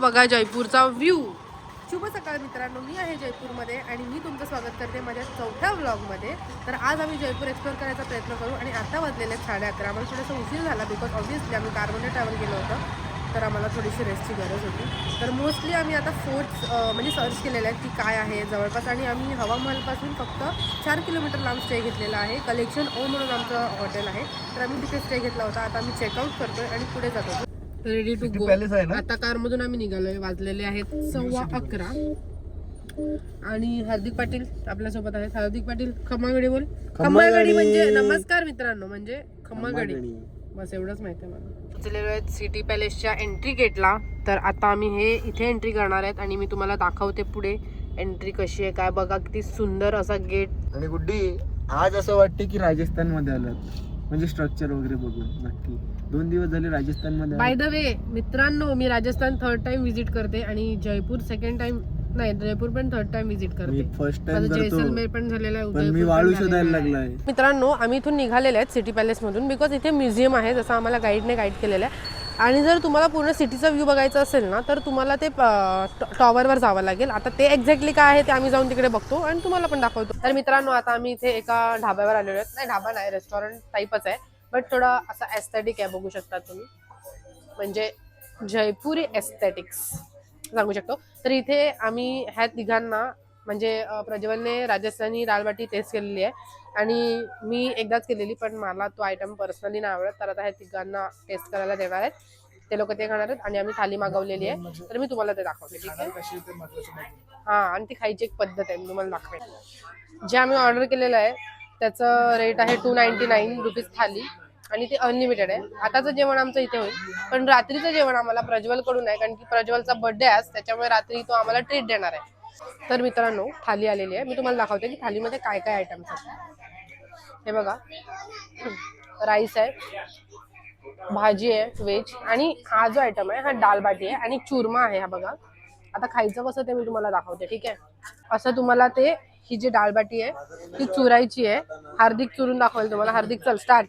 बघा जयपूरचा व्ह्यू. शुभ सकाळ मित्रांनो, मी आहे जयपूरमध्ये आणि मी तुमचं स्वागत करते माझ्या चौथ्या व्लॉगमध्ये. तर आज आम्ही जयपूर एक्सप्लोर करायचा प्रयत्न करू आणि आता वाजलेले 11:30. आम्हाला थोडासा उशीर झाला बिकॉज ऑब्व्हियसली आम्ही कारमध्ये ट्रॅव्हल केलं होतं, तर आम्हाला थोडीशी रेस्टची गरज होती. तर मोस्टली आम्ही आता फोर्ट्स म्हणजे सर्च केलेलं आहे की काय आहे जवळपास, आणि आम्ही हवा महलपासून फक्त 4 किलोमीटर लांब स्टे घेतलेला आहे. कलेक्शन ओ म्हणून आमचं हॉटेल आहे, तर आम्ही तिथे स्टे घेतला होता. आता आम्ही चेकआउट करतोय आणि पुढे जातो. Ready to go. आता कारमधून आम्ही निघालोय. वाजलेले आहेत 11:15 आणि हार्दिक पाटील आपल्यासोबत आहेत. हार्दिक पाटील खम्मागडी बोल. खम्मागडी म्हणजे नमस्कार मित्रांनो, म्हणजे खम्मागडी, बस एवढंच माहिती आहे मला. पोचलेलो आहेत सिटी पॅलेसच्या एंट्री गेटला. तर आता आम्ही इथे एंट्री करणार आहेत आणि मी तुम्हाला दाखवते पुढे एंट्री कशी आहे काय. बघा किती सुंदर असा गेट. आणि गुड्डी, आज असं वाटते की राजस्थान मध्ये आलं, म्हणजे स्ट्रक्चर वगैरे बघून. नक्की 2 दिवस झाले राजस्थान मध्ये. बाय द वे मित्रांनो, मी राजस्थान 3rd टाइम विजिट करते आणि जयपूर 2nd टाइम नाही, जयपूर पण 3rd टाइम विजिट करते. फर्स्ट टाइम जैसलमेर पण झालेला आहे, पण मी वाळू शोधायला लागलाय. मित्रांनो आम्ही इथून निघालेले आहेत सिटी पॅलेस मधून बिकॉज इथे म्युझियम आहे, जसं आम्हाला गाईडने गाईड केलेलं आहे. आणि जर तुम्हाला पूर्ण सिटीचा व्ह्यू बघायचा असेल ना, तर तुम्हाला ते टॉवरवर जावं लागेल. आता ते एक्झॅक्टली काय आहे ते आम्ही जाऊन तिकडे बघतो आणि तुम्हाला पण दाखवतो. तर मित्रांनो आता आम्ही इथे एका ढाब्यावर आलेलो आहेत. नाही ढाबा नाही, रेस्टॉरंट टाईपच आहे, बट थोडा असा एस्थेटिक आहे, बघू शकता तुम्ही. म्हणजे जयपुरी एस्थेटिक्स सांगू शकतो. तर इथे आम्ही ह्या तिघांना म्हणजे प्रज्वलने राजस्थानी दाल बाटी टेस्ट केलेली आहे आणि मी एकदाच केलेली, पण मला तो आयटम पर्सनली नाही आवडत. तर आता ह्या तिघांना टेस्ट करायला देणार आहेत. ते लोक ते खाणार आहेत आणि आम्ही थाली मागवलेली आहे, तर मी तुम्हाला ते दाखवते. ठीक आहे. हां, आणि ती खायची एक पद्धत आहे, मी तुम्हाला दाखवेन. जे आम्ही ऑर्डर केलेलं आहे त्याचं रेट आहे 299 रुपीज थाली आणि ते अनलिमिटेड आहे. आताचं जेवण आमचं इथे होईल, पण रात्रीचं जेवण आम्हाला प्रज्वल कडून आहे, कारण की प्रज्वलचा बर्थडे आहे, त्याच्यामुळे रात्री तो आम्हाला ट्रीट देणार आहे. तर मित्रांनो थाली आलेली आहे, मी तुम्हाला दाखवते की थालीमध्ये काय काय आयटम्स आहेत. हे बघा, राईस आहे, भाजी आहे व्हेज, आणि हा जो आयटम आहे हा दाल बाटी आहे आणि चुरमा आहे. हा बघा, आता खायचं कसं ते मी तुम्हाला दाखवते. ठीक आहे. असं तुम्हाला ते ही जी दाल बाटी आहे ती चुरायची आहे. हार्दिक चुरून दाखवेल तुम्हाला. हार्दिक चल स्टार्ट.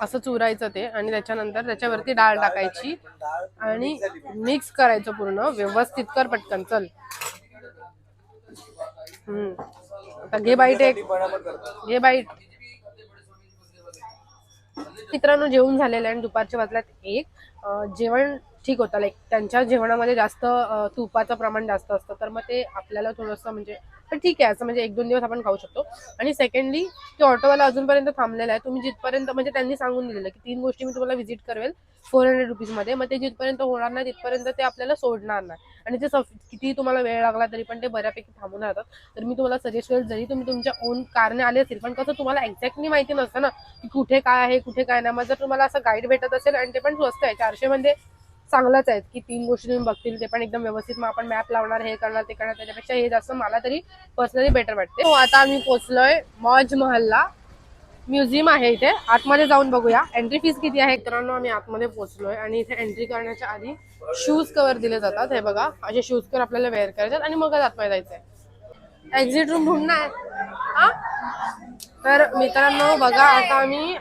असं चुरायचं ते आणि त्याच्यानंतर त्याच्यावरती डाळ टाकायची आणि मिक्स करायचं पूर्ण व्यवस्थित. कर पटकन चल. आता घे बाईट, एक घे बाईट. मित्रांनो जेवण झालेलं आहे आणि दुपारच्या वाजल्यात 1. जेवण ठीक होतं, लाईक त्यांच्या जेवणामध्ये जास्त तुपाचं प्रमाण जास्त असतं, तर मग ते आपल्याला थोडंसं म्हणजे पण ठीक आहे, असं म्हणजे 1-2 दिवस आपण खाऊ शकतो. आणि सेकंडली ते ऑटोवाला अजूनपर्यंत थांबलेला आहे. तुम्ही जिथपर्यंत म्हणजे त्यांनी सांगून दिलेलं की 3 गोष्टी मी तुम्हाला व्हिजिट करेल 400 रुपीजमध्ये, मग ते जिथपर्यंत होणार नाही तिथपर्यंत ते आपल्याला सोडणार नाही. आणि ते किती तुम्हाला वेळ लागला तरी पण ते बऱ्यापैकी थांबून राहतात. तर मी तुम्हाला सजेस्ट करेल, जरी तुम्ही तुमच्या ओन कारने आले असेल, पण कसं तुम्हाला एक्झॅक्टली माहिती नसतं ना की कुठे काय आहे कुठे काय नाही. मग जर तुम्हाला असं गाईड भेटत असेल आणि ते पण स्वस्त आहे, 400 मध्ये चांगलंच आहे की 3 गोष्टी तुम्ही बघतील ते पण एकदम व्यवस्थित. मग आपण मॅप लावणार, हे करणार ते करणार, त्याच्यापेक्षा हे जास्त मला तरी पर्सनली बेटर वाटते. आता आम्ही पोहोचलोय मौज महलला. म्युझियम आहे इथे, आतमध्ये जाऊन बघूया एंट्री फीस किती आहे. मित्रांनो आम्ही आतमध्ये पोहोचलोय आणि इथे एंट्री करण्याच्या आधी शूज कवर दिले जातात. हे बघा, असे शूज कवर आपल्याला वेअर करायचे आणि मगच आतमध्ये जायचंय. एक्झिट रूम ढूंढणं आहे. तर मित्रांनो बघा, आता आम्ही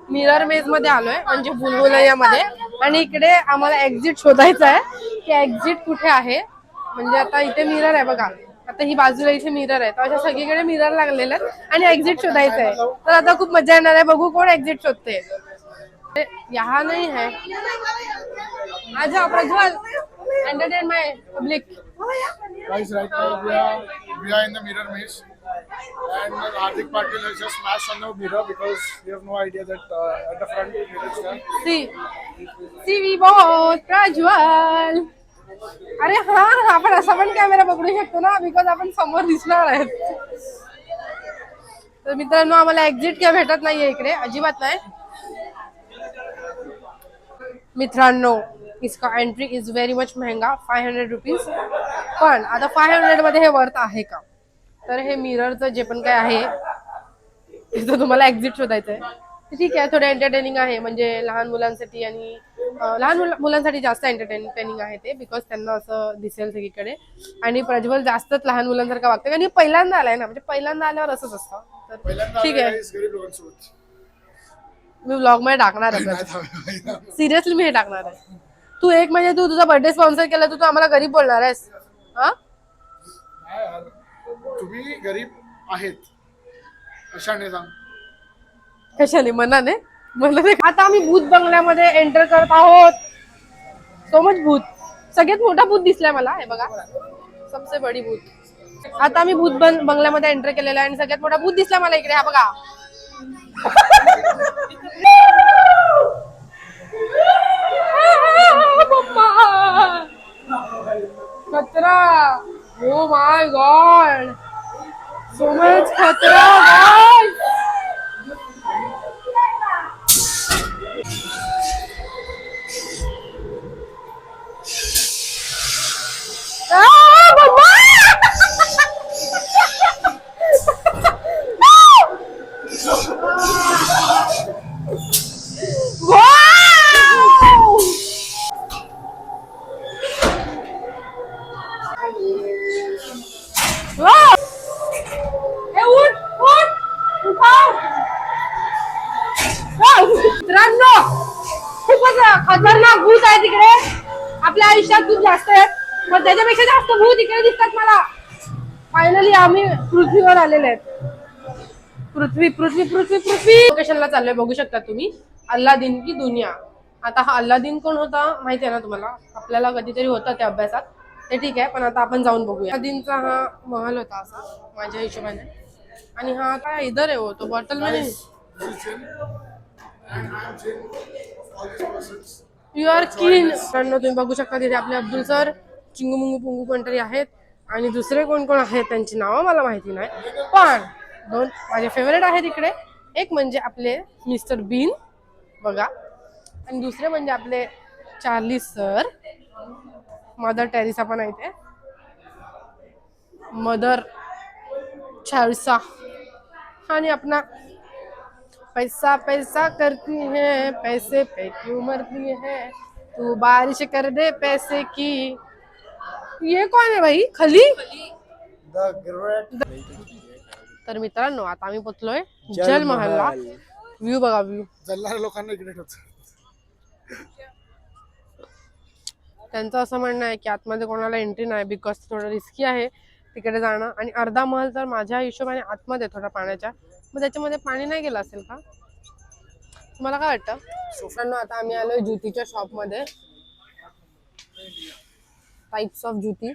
मिरर मेज मध्ये आलोय, म्हणजे बुलबुलैयामध्ये, आणि इकडे आम्हाला एक्झिट शोधायचं आहे की एक्झिट कुठे आहे. म्हणजे आता इथे मिरर आहे बघा, आता ही बाजूला इथे मिरर आहे, तर अशा सगळीकडे मिरर लागलेले आहेत आणि एक्झिट शोधायचं आहे. तर आता खूप मजा येणार आहे, बघू कोण एक्झिट शोधते. यहाँ नहीं है. आजा Prajwal, entertain my public. Guys, right now we are in the mirror maze, and Hardik Patil has just smashed on the mirror because we have no idea that at the front mirror is there. सी वी बहुत प्रज्वल. अरे हा, आपण असा पण camera पकडू शकतो ना, बिकॉज आपण समोर दिसणार आहेत. तर मित्रांनो आम्हाला एक्झिट काय भेटत नाहीये इकडे, अजिबात नाही. मित्रांनो इसका एंट्री इज व्हेरी मच महंगा, 500 रुपीज. पण आता 500 मध्ये हे वर्थ आहे का. तर हे मिररचं जे पण काय आहे तिथं तुम्हाला एक्झिट शोधायचं आहे. ठीक आहे, थोडं एंटरटेनिंग आहे, म्हणजे लहान मुलांसाठी, आणि लहान मुलांसाठी जास्त एंटरटेनिंग आहे ते, बिकॉज त्यांना असं दिसेल सगळीकडे. आणि प्रज्वल जास्तच लहान मुलांसारखं वागतं, आणि पहिल्यांदा आलाय ना, म्हणजे पहिल्यांदा आल्यावर असंच असतं. तर ठीक आहे. मी व्लॉग मध्ये टाकणार आहे. सिरियसली मी हे टाकणार आहे. तू एक म्हणजे तू तुझा बर्थडे स्पॉन्सर केला तू आम्हाला गरीब बोलणार आहेस. हा नाही यार, तुम्ही गरीब आहेत कशाने सांग. कशाने? मनाने. आता आम्ही भूत बंगल्यामध्ये एंटर करत आहोत. सो मच भूत. सगळ्यात मोठा भूत दिसलाय मला. हे बघा, सबसे बडी भूत. आता आम्ही भूत बंगल्यामध्ये एंटर केलेला आहे आणि सगळ्यात मोठा भूत दिसला मला इकडे. हा बघा. खतरा. Oh my God, so much खतरा गाइस. मित्रांनो, खूपच खतरनाक भूत आहे तिकडे. आपल्या आयुष्यात खूप जास्त आहेत, पण त्याच्यापेक्षा जास्त भूत इकडे दिसतात मला. फायनली आम्ही पृथ्वीवर आलेले आहेत. पृथ्वी पृथ्वी पृथ्वी पृथ्वी लोकेशनला चाललोय. बघू शकता तुम्ही, अल्लादीन की दुनिया. आता हा अल्लादीन कोण होता माहिती आहे ना तुम्हाला? आपल्याला कधीतरी होतं ते अभ्यासात, ते ठीक आहे. पण आता आपण जाऊन बघूया. अल्लादीनचा हा महल होता असा माझ्या हिशोबाने. आणि हा काय इधर आहे, तो बॉटल मध्ये. You are clean. तुम्ही बघू शकता तिथे आपले अब्दुल सर, चिंगू मुंगू पुंगू कोणतरी आहेत आणि दुसरे कोण कोण आहेत त्यांची नावं मला माहिती नाही. पण दोन माझे फेवरेट आहेत इकडे. एक म्हणजे आपले मिस्टर बीन बघा, आणि दुसरे म्हणजे आपले चार्ली सर. मदर टेरेसा पण आहे ते, मदर चार्लिसा. आणि अपना पैसा पैसा करती है, पैसे पे क्यों मरती है, तू बारिश कर दे पैसे की. ये कोण आहे भाई? खली. तर मित्रांनो, आता आम्ही पोचलोय जल महलला. व्ह्यू बघा, व्ह्यू. जलणाऱ्या लोकांना इकडे ठेवतो. त्यांचं असं म्हणणं आहे की आतमध्ये कोणाला एंट्री नाही, बिकॉज थोडं रिस्की आहे तिकडे जाणं. आणि अर्धा महल तर माझ्या हिशोबाने आतमध्ये थोडा पाण्याच्या, मग त्याच्यामध्ये पाणी नाही गेलं असेल का? तुम्हाला काय वाटतं? मित्रांनो, आता आम्ही आलोय ज्युतीच्या शॉपमध्ये. Types of jutti,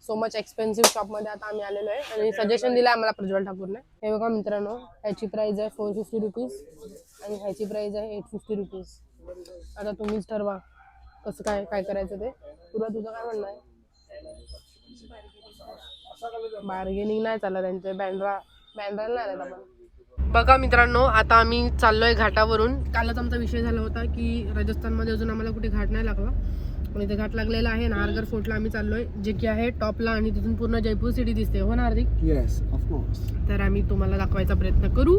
so much expensive शॉपमध्ये आता आम्ही आलेलो आहे. आणि सजेशन दिलं आम्हाला प्रज्वल ठाकूरने. हे बघा मित्रांनो, ह्याची प्राइस आहे 450 रुपीज आणि ह्याची प्राइस आहे 850 रुपीज. आता तुम्हीच ठरवा कसं काय काय करायचं ते. तुला तुझं काय म्हणणं आहे? बार्गेनिंग नाही चाललं त्यांचे. बँड्राला नाही आलं आपण. बघा मित्रांनो, आता आम्ही चाललोय घाटावरून. कालच आमचा विषय झाला होता की राजस्थानमध्ये अजून आम्हाला कुठे घाट नाही लागला, पण इथे घाट लागलेला आहे. नाहरगढ़ फोर्टला आम्ही चाललोय, जे की आहे टॉपला आणि तिथून पूर्ण जयपूर सिटी दिसते. हो ना हार्दिक? Yes, of course. तर आम्ही तुम्हाला दाखवायचा प्रयत्न करू.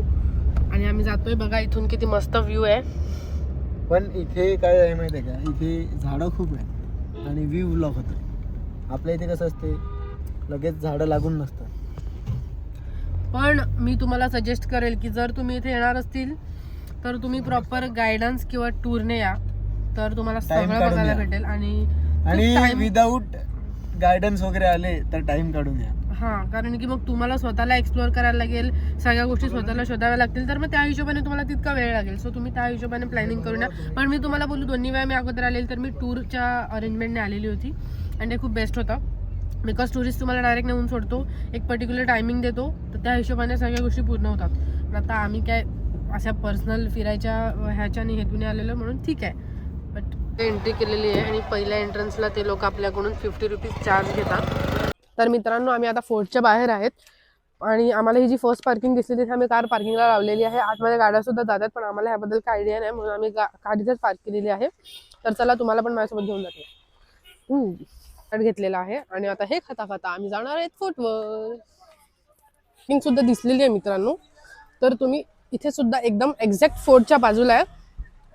आणि आम्ही जातोय बघा, इथून किती मस्त व्ह्यू आहे. पण इथे काय आहे माहिती आहे का, इथे झाडं खूप आहेत आणि व्ह्यू ब्लॉक होतं. आपल्या इथे कसं असते, लगेच झाडं लागून नसतात. पण मी तुम्हाला सजेस्ट करेल की जर तुम्ही इथे येणार असतील तर तुम्ही प्रॉपर गायडन्स किंवा टूरने या, तर तुम्हाला सगळं बघायला भेटेल. आणि विदाऊट गायडन्स वगैरे आले तर टाइम काढून या. हां, कारण की मग तुम्हाला स्वतःला एक्सप्लोअर करायला लागेल, सगळ्या गोष्टी स्वतःला शोधाव्या लागतील, तर मग त्या हिशोबाने तुम्हाला तितका वेळ लागेल. सो तुम्ही त्या हिशोबाने प्लॅनिंग करून या. पण मी तुम्हाला बोलू, दोन्ही वेळा मी अगोदर आलेली तर मी टूरच्या अरेंजमेंटने आलेली होती आणि ते खूप बेस्ट होतं. बिकॉज टुरिस्ट तुम्हाला डायरेक्ट नेऊन सोडतो, एक पर्टिक्युलर टायमिंग देतो, तर त्या हिशोबाने सगळ्या गोष्टी पूर्ण होतात. पण आता आम्ही काय अशा पर्सनल फिरायच्या ह्याच्याने हेतूने आलेलो म्हणून ठीक आहे. बट ते एंट्री केलेली आहे आणि पहिल्या एंट्रन्सला ते लोक आपल्याकडून 50 रुपीज चार्ज घेतात. तर मित्रांनो, आम्ही आता फोर्टच्या बाहेर आहेत आणि आम्हाला ही जी फर्स्ट पार्किंग दिसली तिथे आम्ही कार पार्किंगला लावलेली आहे. आतमध्ये गाड्या सुद्धा जातात, पण आम्हाला ह्याबद्दल काय आयडिया नाही म्हणून आम्ही कार इथेच पार्क केलेली आहे. तर चला, तुम्हाला पण माझ्यासोबत घेऊन जाते. घेतलेला आहे आणि आता हे खाता खाता आम्ही जाणार आहेत फोर्टवर. पार्किंग सुद्धा दिसलेली आहे मित्रांनो. तर तुम्ही इथे सुद्धा एकदम एक्झॅक्ट फोर्टच्या बाजूला आहे,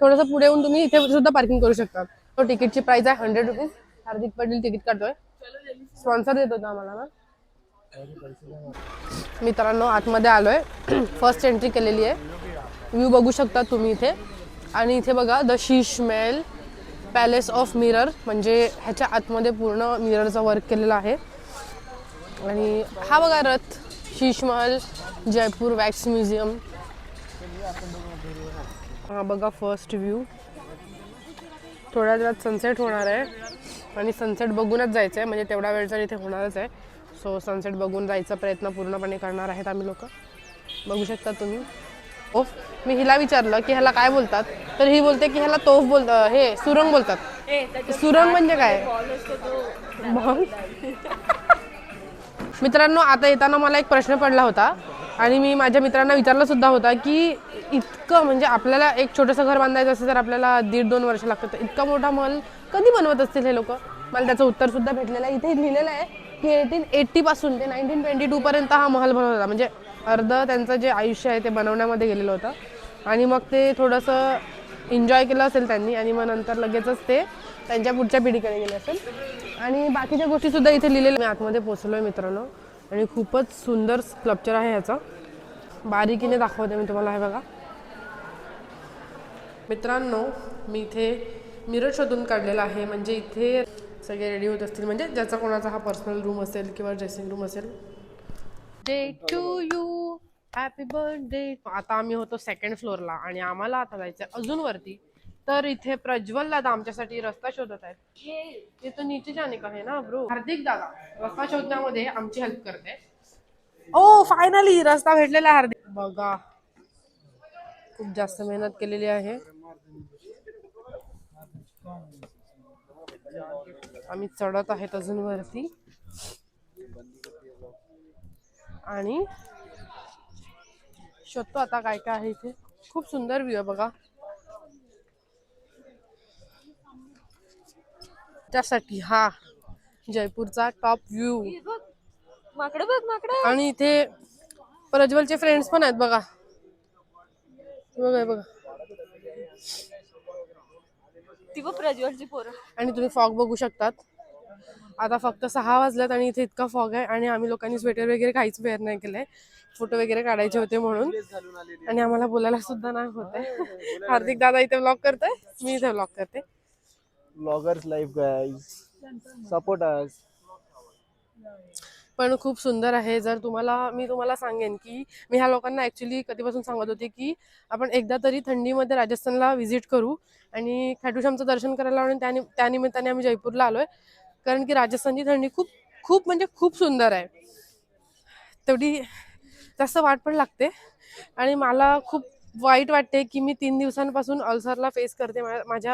थोडंसं पुढे येऊन तुम्ही इथे सुद्धा पार्किंग करू शकता. तो तिकीटची प्राइस आहे 100 रुपीज. हार्दिक पाटील तिकीट काढतोय, स्पॉन्सर देत होता आम्हाला ना. मित्रांनो, आतमध्ये आलोय, फर्स्ट एंट्री केलेली आहे व्ह्यू बघू शकता तुम्ही इथे. आणि इथे बघा the Sheesh Mahal palace of mirror, म्हणजे ह्याच्या आतमध्ये पूर्ण मिररचा वर्क केलेला आहे. आणि हा बघा रथ, शीश महल, जयपूर वॅक्स म्युझियम. हा बघा फर्स्ट व्ह्यू. थोड्या वेळात सनसेट होणार आहे आणि सनसेट बघूनच जायचं आहे, म्हणजे तेवढा वेळ तर इथे होणारच आहे. सो सनसेट बघून जायचा प्रयत्न पूर्णपणे करणार आहेत आम्ही लोक. बघू शकता तुम्ही. ओफ, मी हिला विचारलं की ह्याला काय बोलतात, तर ही बोलते की ह्याला तोफ हे सुरंग बोलतात. सुरंग म्हणजे काय? मित्रांनो, आता येताना मला एक प्रश्न पडला होता आणि मी माझ्या मित्रांना विचारला सुद्धा होता की इतकं म्हणजे आपल्याला एक छोटंसं घर बांधायचं असेल तर आपल्याला 1.5-2 वर्ष लागतात, तर इतका मोठा महल कधी बनवत असतील हे लोक. मला त्याचं उत्तर सुद्धा भेटलेलं आहे. इथे लिहिलेलं आहे की 1880 पासून ते 1922 पर्यंत हा महल बनवत होता, म्हणजे अर्ध त्यांचं जे आयुष्य आहे ते बनवण्यामध्ये गेलेलं होतं. आणि मग ते थोडंसं एन्जॉय केलं असेल त्यांनी आणि मग नंतर लगेचच ते त्यांच्या पुढच्या पिढीकडे गेले असेल. आणि बाकीच्या गोष्टीसुद्धा इथे लिहिलेल्या. मी आतमध्ये पोचलो आहे मित्रांनो आणि खूपच सुंदर स्कल्पचर आहे ह्याचं. बारीकीने दाखवते मी तुम्हाला. हे बघा मित्रांनो, मी इथे मिरर शोधून काढलेला आहे, म्हणजे इथे सगळे रेडी होत असतील, म्हणजे ज्याचा कोणाचा हा पर्सनल रूम असेल किंवा ड्रेसिंग रूम असेल. Day to you, happy birthday. आता आम्ही होतो 2nd फ्लोअरला आणि आम्हाला आता जायचं अजून वरती. तर इथे प्रज्वल दादा आमच्यासाठी रस्ता शोधत आहेत. ये तो नीचे जाने का है ना ब्रो. हार्दिक दादा रस्ता शोधण्यामध्ये आमची हेल्प करते. ओ फायनली रस्ता भेटलेला आहे. हार्दिक बघा, खूप जास्त मेहनत केलेली आहे. आम्ही चढत आहेत अजून वरती आणि शोधतो आता काय काय आहे इथे. खूप सुंदर व्ह्यू आहे बघा. त्यासाठी हा जयपूरचा टॉप व्ह्यू. माकडं बघ, माकडं. आणि इथे प्रज्वलचे फ्रेंड्स पण आहेत बघा. बघा बघा, ती बघ प्रज्वलची पोरं. आणि तुम्ही फॉग बघू शकतात. आता फक्त 6 वाजल्यात आणि इथे इतका फॉग आहे आणि आम्ही लोकांनी स्वेटर वगैरे काहीच वेअर नाही केलंय. फोटो वगैरे काढायचे होते म्हणून, आणि आम्हाला बोलायला सुद्धा नाही होते. हार्दिक दादा इथे व्लॉग करतोय, मी इथे व्लॉग करते. Bloggers life guys, support us. पण खूप सुंदर आहे. जर मी तुम्हाला सांगेन की मी ह्या लोकांना ॲक्च्युली कधीपासून सांगत होते की आपण एकदा तरी थंडीमध्ये राजस्थानला व्हिजिट करू आणि खाटूश्यामचं दर्शन करायला, आणि त्यानिमित्ताने आम्ही जयपूरला आलोय. कारण की राजस्थानची थंडी खूप खूप म्हणजे खूप सुंदर आहे. तेवढी जास्त वाट पण लागते आणि मला खूप वाईट वाटते की मी 3 दिवसांपासून अल्सरला फेस करते.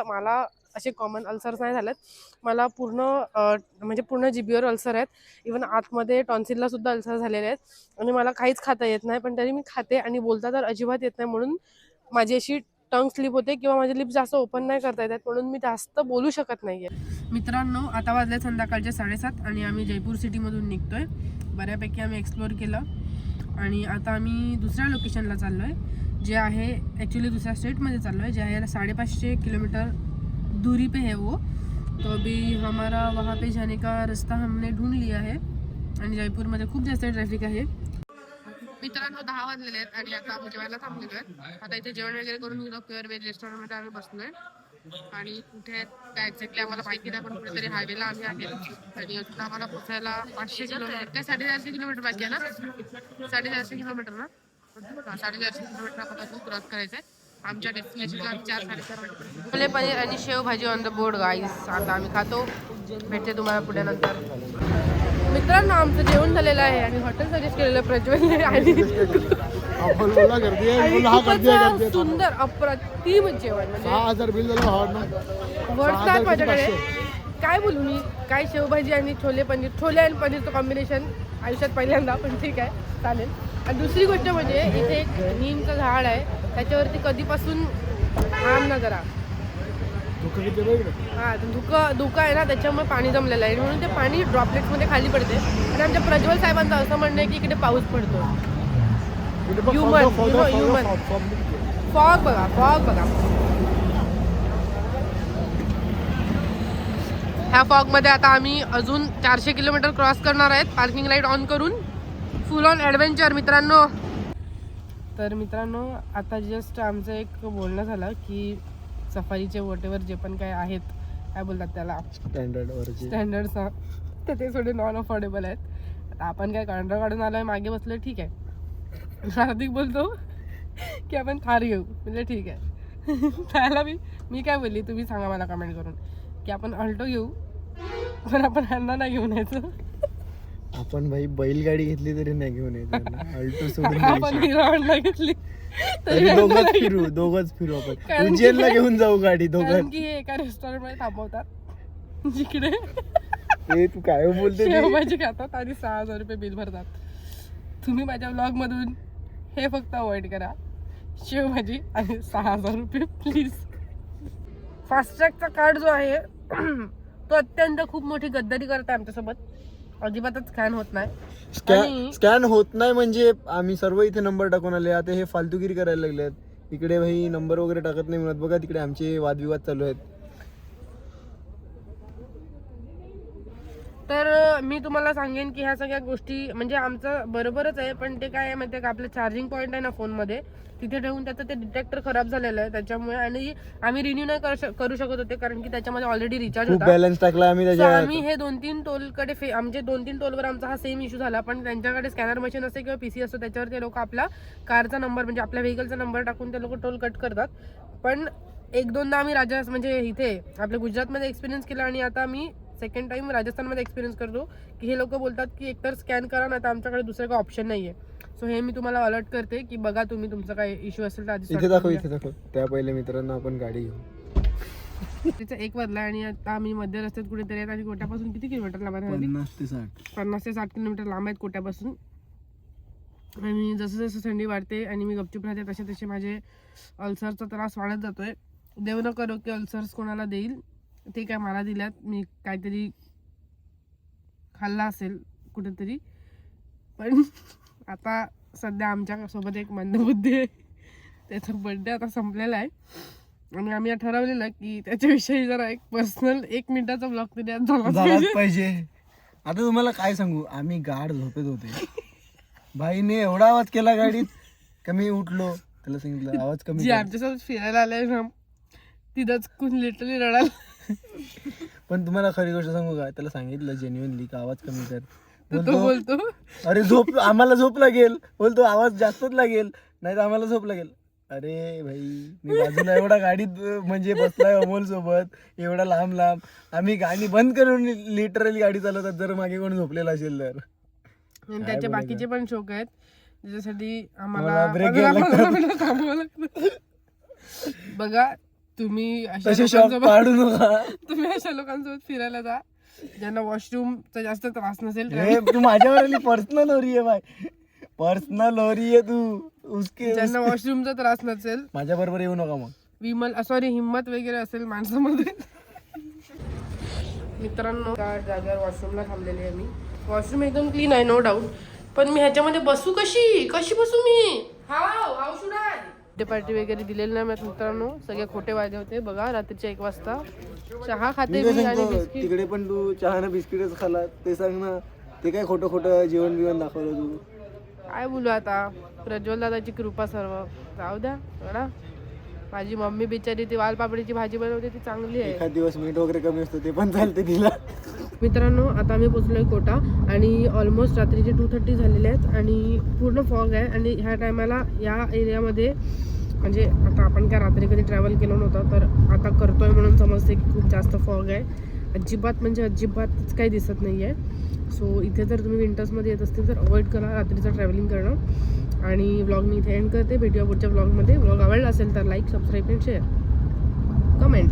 मला असे कॉमन अल्सर्स नाही झालेत, मला पूर्ण जिभेवर अल्सर आहेत. इवन आतमध्ये टॉन्सिलला सुद्धा अल्सर झालेले आहेत आणि मला काहीच खाता येत नाही, पण तरी मी खाते आणि बोलता तर अजिबात येत नाही. म्हणून माझी अशी टंग स्लिप होते किंवा माझे लिप्स जास्त ओपन नाही करता येतात, म्हणून मी जास्त बोलू शकत नाहीये. मित्रांनो, आता वाजले संध्याकाळचे 7:30 आणि आम्ही जयपूर सिटीमधून निघतोय. बऱ्यापैकी आम्ही एक्सप्लोअर केलं आणि आता आम्ही दुसऱ्या लोकेशनला चाललो आहे, जे आहे ॲक्च्युली दुसऱ्या स्टेटमध्ये चाललो आहे, जे आहे 550 किलोमीटर दूरी पे है वो. तो अभी हमारा वहाँ पे जाने का रास्ता हमने ढूंढ लिया है आणि जयपूरमध्ये खूप जास्त ट्रॅफिक आहे. मित्रांनो, 10 वाजलेले आहेत आणि आता आम्ही जेवायला थांबलेलो आहे. आता इथे जेवण वगैरे करून प्युअर व्हेज रेस्टॉरंटमध्ये आम्ही बसलोय आणि कुठे काय एक्झॅक्टली आम्हाला माहिती नाही, पण कुठेतरी हायवेला आम्ही आहे आणि अजून आम्हाला पोचायला 500 किलोमीटर, काय 450 किलोमीटर बाकी आहे ना. 450 किलोमीटर ना. 450 किलोमीटर आम्हाला अजून क्रॉस करायचं आहे. आमच्या डेस्टिनेशनला 4-4.5 वाजता. छोले पनीर आणि शेव भाजी ऑन द बोर्ड गाईस. आता आम्ही खातो, भेटते तुम्हाला पुढे नंतर. मित्रांनो, आमचं जेवण झालेलं आहे आणि हॉटेल सजेस्ट केलेलं प्रज्वलने आणि खूपच सुंदर अप्रतिम जेवण, म्हणजे 6,000 बिल झालं. वर्षात माझ्याकडे काय बोलू मी. काय शेवभाजी आणि छोले आणि पनीरचं कॉम्बिनेशन आयुष्यात पहिल्यांदा, पण ठीक आहे, चालेल. आणि दुसरी गोष्ट म्हणजे इथे एक नीमचं झाड आहे, त्याच्यावरती कधीपासून थांब ना जरा, धुकं आहे ना, त्याच्यामुळे पाणी जमलेलं आहे म्हणून ते पाणी ड्रॉपलेट्समध्ये खाली पडते. आणि आमच्या प्रज्वल साहेबांचं असं म्हणणं आहे की इकडे पाऊस पडतो. ह्युमन फॉग बघा. ह्या फॉगमध्ये आता आम्ही अजून 400 किलोमीटर क्रॉस करणार आहेत, पार्किंग लाईट ऑन करून. फुल ऑन ॲडव्हेंचर मित्रांनो. तर मित्रांनो आता जस्ट आमचं एक बोलणं झालं की सफारीचे वॉटेवर जे पण काय आहेत, काय बोलतात त्याला, स्टँडर्ड्स तर ते थोडे नॉन अफोर्डेबल आहेत. आता आपण काय कांड्रा काढून आलोय, मागे बसलो, ठीक आहे. हार्दिक बोलतो की आपण थार घेऊ, म्हणजे ठीक आहे. त्याला मी काय बोलली तुम्ही सांगा मला कमेंट करून की आपण अल्टो घेऊ, पण आपण ह्यांना नाही घेऊन यायचं. आपण भाई बैलगाडी घेतली तरी नाही घेऊन येतो, अल्टो सोडून आपण हिरावंडला घेतली तरी दोघच फिरू आपण. उज्जैनला घेऊन जाऊ गाडी दोघं. कारण की हे एका रेस्टॉरंट मध्ये थांबवतात जिकडे ते तू काय बोलते ते? शेवभाजी खातात आणि 6,000 रुपये बिल भरतात. तुम्ही माझ्या ब्लॉग मधून हे फक्त अवॉइड करा, शेवभाजी आणि 6,000 रुपये प्लीज. फास्ट्रॅगचा कार्ड जो आहे तो अत्यंत खूप मोठी गद्दारी करताय आमच्यासोबत. अजिबातच स्कॅन होत नाही. स्कॅन होत नाही म्हणजे आम्ही सर्व इथे नंबर टाकून आले. आता हे फालतूगिरी करायला लागलेत. इकडे भाई नंबर वगैरे टाकत नाही म्हणत. बघा तिकडे आमचे वादविवाद चालू आहेत. तर मी तुम्हाला सांगेन की ह्या सगळ्या गोष्टी म्हणजे आमचं बरोबरच आहे, पण ते काय आहे माहिती आहे का, आपलं चार्जिंग पॉईंट आहे ना फोनमध्ये, तिथे ठेवून त्याचं ते डिटेक्टर खराब झालेलं आहे त्याच्यामुळे. आणि आम्ही रिन्यू नाही करू शकत होते कारण की त्याच्यामध्ये ऑलरेडी रिचार्ज होता. बॅलन्स टाकला आम्ही त्याच्यावर. आम्ही हे 2-3 टोलकडे आमचे 2-3 टोलवर आमचा हा सेम इश्यू झाला. पण त्यांच्याकडे स्कॅनर मशीन असते किंवा पीसी असतो, त्याच्यावर ते लोक आपला कारचा नंबर म्हणजे आपल्या व्हेकलचा नंबर टाकून ते लोक टोल कट करतात. पण 1-2दा आम्ही म्हणजे इथे आपल्या गुजरातमध्ये एक्सपिरियन्स केला आणि आता आम्ही सेकंड टाइम राजस्थानमध्ये एक्सपिरियन्स करतो की हे लोक बोलतात की एकतर स्कॅन करा ना, तर आमच्याकडे दुसरं काही ऑप्शन नाही आहे. सो हे मी तुम्हाला अलर्ट करते की बघा तुम्ही तुमचा काही इश्यू असेल तर आधी इथे दाखव. त्या पहिले मित्रांनो आपण गाडी घेऊ. तिचा 1 वाजला आणि आता आम्ही मध्य रस्त्यात कुठेतरी आहेत आणि कोट्यापासून किती किलोमीटर लांब आहे? 50 ते 60 किलोमीटर लांब आहेत कोट्यापासून. आणि जसं जसं थंडी वाढते आणि मी गपचूप राहते तसे तसे माझे अल्सरचा त्रास वाढत जातोय. देव न करो की अल्सर्स कोणाला देईल, ते काय मला दिल्यात, मी काहीतरी खाल्ला असेल कुठेतरी. पण आता सध्या आमच्या सोबत एक मंदबुद्धी आहे, त्याचा बर्थडे आता संपलेला आहे आणि आम्ही ठरवलेलं की त्याच्याविषयी जरा एक पर्सनल 1 मिनिटाचा ब्लॉग तरी आज झालाच पाहिजे. आता तुम्हाला काय सांगू, आम्ही गाढ झोपेत होते. भाईने एवढा आवाज केला गाडीत कमी उठलो, त्याला सांगितलं आवाज कमी. जी आमच्यासोबत फिरायला आले ना तिथंच लिटरली रडायला. पण तुम्हाला खरी गोष्ट सांगू का, त्याला सांगितलं जेन्युइनली का आवाज कमी कर. तो बोलतो अरे झोप, आम्हाला झोप लागेल. बोलतो आवाज जास्तच लागेल, नाही तर आम्हाला झोप लागेल. अरे भाई मी बाजूला एवढा गाडीत म्हणजे बसलाय अमोल सोबत, एवढा लांब आम्ही गाडी बंद करून लिटरली गाडी चालवतात जर मागे कोण झोपलेला असेल तर. त्याचे बाकीचे पण शौक आहेत ज्याच्यासाठी आम्हाला थांबावं लागतं. बघा तुम्ही अशा लोकांसोबत फिरायला जा ज्यांना वॉशरूमचा जास्त त्रास नसेल. तू माझ्यावर पर्सनल होरी आहे भाई, पर्सनल होरी आहे तू. उसके ज्यांना वॉशरूमचा त्रास नसेल माझ्या बरोबर येऊ नका मग. हिम्मत वगैरे असेल माणसामध्ये. मित्रांनो त्या जागेवर वॉशरूमला थांबलेली आहे मी. वॉशरूम एकदम क्लीन आहे नो डाऊट, पण मी ह्याच्यामध्ये बसू कशी बसू मी? हाव शुड आय बर्थडे पार्टी वगैरे दिलेली नाही मित्रांनो, सगळे खोटे वायदे होते. बघा रात्रीच्या 1 वाजता चहा खाते मी आणि बिस्किट. तिकडे पण तू चहा ना बिस्किटच खाला, ते सांग ना. ते काय खोटं जेवण बिवण दाखवलं तू? काय बोलू आता, प्रज्वल दादाची कृपा सर्व. जाऊ द्या बघा, माझी मम्मी बिचारी ती वालपापडीची भाजी बनवते ती चांगली आहे. एखाद दिवस मीठ वगैरे कमी असतं ते पण चालते तिला. मित्रांनो आता आम्ही पोचलोय कोटा आणि ऑलमोस्ट रात्रीचे 2:30 झालेले आहेत आणि पूर्ण फॉग आहे. आणि ह्या टायमाला या एरियामध्ये म्हणजे आता आपण काय रात्री कधी ट्रॅव्हल केलं नव्हतं, तर आता करतोय म्हणून समजते की खूप जास्त फॉग आहे. अजिबातच काही दिसत नाही आहे. सो इथे जर तुम्ही विंटर्समध्ये येत असतील तर अवॉइड करा रात्रीचं ट्रॅव्हलिंग करणं. आणि व्लॉग मी इथे एंड करते. भेटूया पुढच्या व्लॉगमध्ये. व्लॉग आवडला असेल तर लाईक, सबस्क्राईब आणि शेअर, कमेंट.